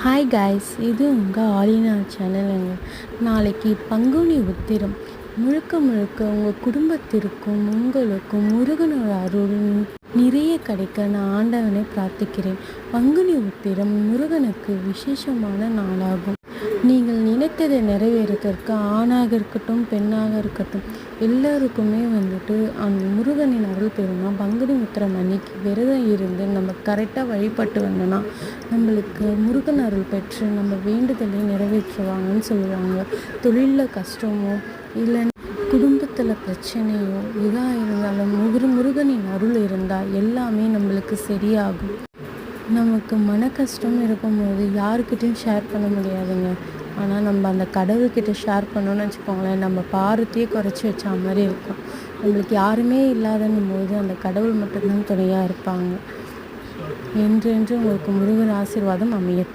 Hi guys, இது உங்கள் ஆலினா சேனலுங்க. நாளைக்கு பங்குனி உத்திரம். முழுக்க முழுக்க உங்கள் குடும்பத்திற்கும் உங்களுக்கும் முருகனோட அருள் நிறைய கிடைக்க நான் ஆண்டவனை பிரார்த்திக்கிறேன். பங்குனி உத்திரம் முருகனுக்கு விசேஷமான நாளாகும். நீங்கள் நினைத்ததை நிறைவேறதற்கு ஆணாக இருக்கட்டும் பெண்ணாக இருக்கட்டும் எல்லோருக்குமே அந்த முருகனின் அருள் பெறுமா. பங்குனி உத்திரம் அன்னைக்கு விரதம் இருந்து நம்ம கரெக்டாக வழிபட்டு வந்தோன்னா நம்மளுக்கு முருகன் அருள் பெற்று நம்ம வேண்டுதலை நிறைவேற்றுவாங்கன்னு சொல்லுவாங்க. தொழிலில் கஷ்டமோ இல்லை குடும்பத்தில் பிரச்சனையோ எதாக இருந்தாலும் முருகனின் அருள் இருந்தால் எல்லாமே நம்மளுக்கு சரியாகும். நமக்கு மன கஷ்டம் இருக்கும்போது யாருக்கிட்டையும் ஷேர் பண்ண முடியாதுங்க. ஆனால் நம்ம அந்த கடவுள்கிட்ட ஷேர் பண்ணோன்னு வச்சுக்கோங்களேன், நம்ம பாரத்தையே குறைச்சி வச்ச மாதிரி இருக்கும். நம்மளுக்கு யாருமே இல்லாதன்னும் போது அந்த கடவுள் மட்டும்தான் துணையாக இருப்பாங்க. என்றென்று உங்களுக்கு முருகன் ஆசீர்வாதம் அமையட்டும்.